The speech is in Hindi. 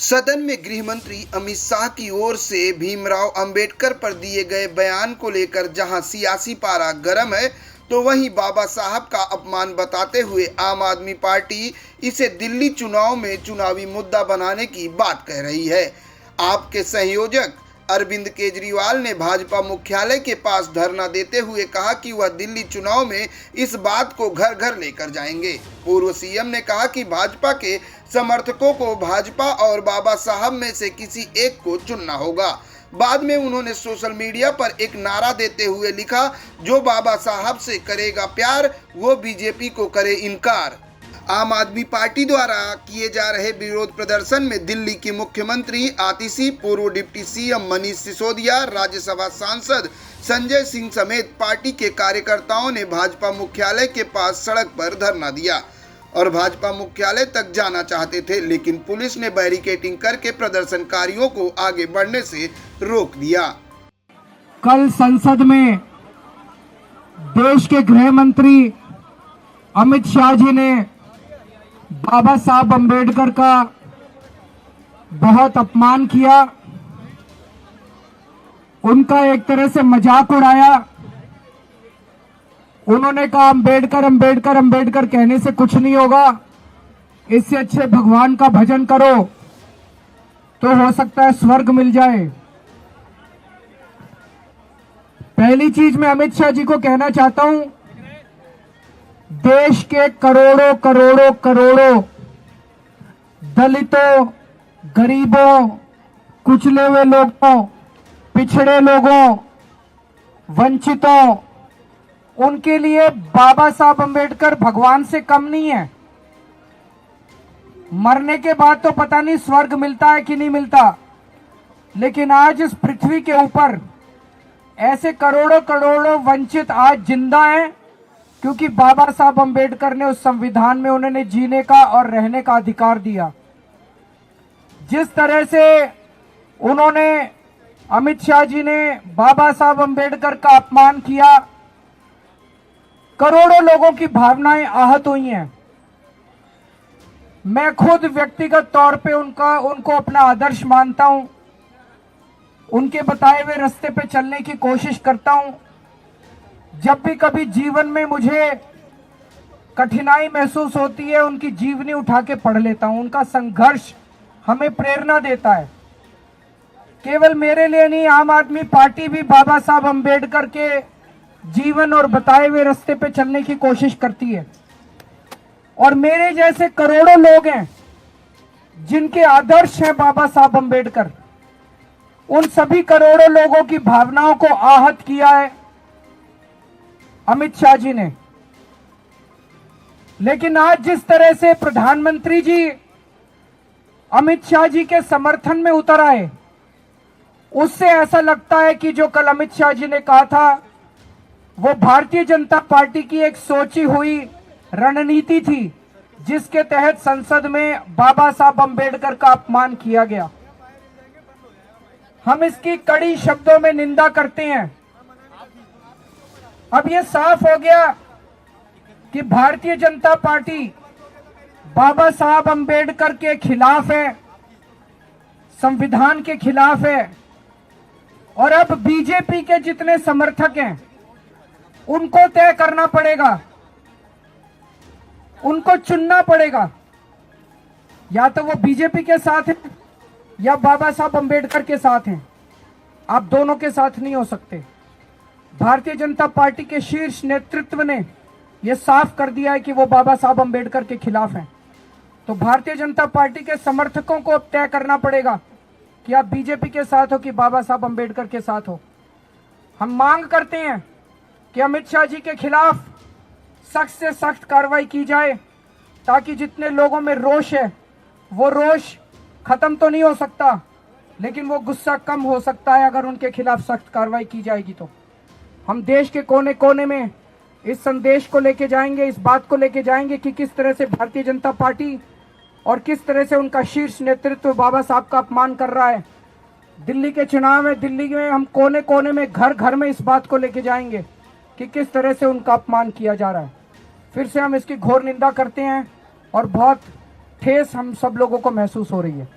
सदन में गृह मंत्री अमित शाह की ओर से भीमराव अंबेडकर पर दिए गए बयान को लेकर जहां सियासी पारा गर्म है, तो वहीं बाबा साहब का अपमान बताते हुए आम आदमी पार्टी इसे दिल्ली चुनाव में चुनावी मुद्दा बनाने की बात कह रही है। आपके संयोजक अरविंद केजरीवाल ने भाजपा मुख्यालय के पास धरना देते हुए कहा कि वह दिल्ली चुनाव में इस बात को घर घर लेकर जाएंगे। पूर्व सीएम ने कहा कि भाजपा के समर्थकों को भाजपा और बाबा साहब में से किसी एक को चुनना होगा। बाद में उन्होंने सोशल मीडिया पर एक नारा देते हुए लिखा, जो बाबा साहब से करेगा प्यार वो बीजेपी को करे इनकार। आम आदमी पार्टी द्वारा किए जा रहे विरोध प्रदर्शन में दिल्ली की मुख्यमंत्री आतिशी, पूर्व डिप्टी सीएम मनीष सिसोदिया, राज्यसभा सांसद संजय सिंह समेत पार्टी के कार्यकर्ताओं ने भाजपा मुख्यालय के पास सड़क पर धरना दिया और भाजपा मुख्यालय तक जाना चाहते थे, लेकिन पुलिस ने बैरिकेडिंग करके प्रदर्शनकारियों को आगे बढ़ने से रोक दिया। कल संसद में देश के गृह मंत्री अमित शाह जी ने बाबा साहब अंबेडकर का बहुत अपमान किया, उनका एक तरह से मजाक उड़ाया। उन्होंने कहा अंबेडकर अंबेडकर अंबेडकर कहने से कुछ नहीं होगा, इससे अच्छे भगवान का भजन करो तो हो सकता है स्वर्ग मिल जाए। पहली चीज मैं अमित शाह जी को कहना चाहता हूं, देश के करोड़ों करोड़ों करोड़ों दलितों, गरीबों, कुचले हुए लोगों, पिछड़े लोगों, वंचितों, उनके लिए बाबा साहब अंबेडकर भगवान से कम नहीं है। मरने के बाद तो पता नहीं स्वर्ग मिलता है कि नहीं मिलता, लेकिन आज इस पृथ्वी के ऊपर ऐसे करोड़ों करोड़ों वंचित आज जिंदा हैं, क्योंकि बाबा साहब अंबेडकर ने उस संविधान में उन्होंने जीने का और रहने का अधिकार दिया। जिस तरह से उन्होंने, अमित शाह जी ने बाबा साहब अंबेडकर का अपमान किया, करोड़ों लोगों की भावनाएं आहत हुई हैं। मैं खुद व्यक्तिगत तौर पे उनको अपना आदर्श मानता हूं, उनके बताए हुए रास्ते पे चलने की कोशिश करता हूं। जब भी कभी जीवन में मुझे कठिनाई महसूस होती है, उनकी जीवनी उठा के पढ़ लेता हूं। उनका संघर्ष हमें प्रेरणा देता है। केवल मेरे लिए नहीं, आम आदमी पार्टी भी बाबा साहब अंबेडकर के जीवन और बताए हुए रास्ते पे चलने की कोशिश करती है। और मेरे जैसे करोड़ों लोग हैं जिनके आदर्श हैं बाबा साहब अंबेडकर, उन सभी करोड़ों लोगों की भावनाओं को आहत किया है अमित शाह जी ने। लेकिन आज जिस तरह से प्रधानमंत्री जी अमित शाह जी के समर्थन में उतर आए, उससे ऐसा लगता है कि जो कल अमित शाह जी ने कहा था वो भारतीय जनता पार्टी की एक सोची हुई रणनीति थी, जिसके तहत संसद में बाबा साहब अंबेडकर का अपमान किया गया। हम इसकी कड़ी शब्दों में निंदा करते हैं। अब यह साफ हो गया कि भारतीय जनता पार्टी बाबा साहब अंबेडकर के खिलाफ है, संविधान के खिलाफ है। और अब बीजेपी के जितने समर्थक हैं उनको तय करना पड़ेगा, उनको चुनना पड़ेगा, या तो वो बीजेपी के साथ हैं या बाबा साहब अंबेडकर के साथ हैं। आप दोनों के साथ नहीं हो सकते। भारतीय जनता पार्टी के शीर्ष नेतृत्व ने यह साफ कर दिया है कि वो बाबा साहब अंबेडकर के खिलाफ हैं। तो भारतीय जनता पार्टी के समर्थकों को अब तय करना पड़ेगा कि आप बीजेपी के साथ हो कि बाबा साहब अंबेडकर के साथ हो। हम मांग करते हैं कि अमित शाह जी के खिलाफ सख्त से सख्त कार्रवाई की जाए, ताकि जितने लोगों में रोष है वो रोष खत्म तो नहीं हो सकता, लेकिन वो गुस्सा कम हो सकता है अगर उनके खिलाफ सख्त कार्रवाई की जाएगी। तो हम देश के कोने कोने में इस संदेश को लेके जाएंगे, इस बात को लेके जाएंगे कि किस तरह से भारतीय जनता पार्टी और किस तरह से उनका शीर्ष नेतृत्व बाबा साहब का अपमान कर रहा है। दिल्ली के चुनाव में, दिल्ली में हम कोने कोने में, घर घर में इस बात को लेके जाएंगे कि किस तरह से उनका अपमान किया जा रहा है। फिर से हम इसकी घोर निंदा करते हैं और बहुत ठेस हम सब लोगों को महसूस हो रही है।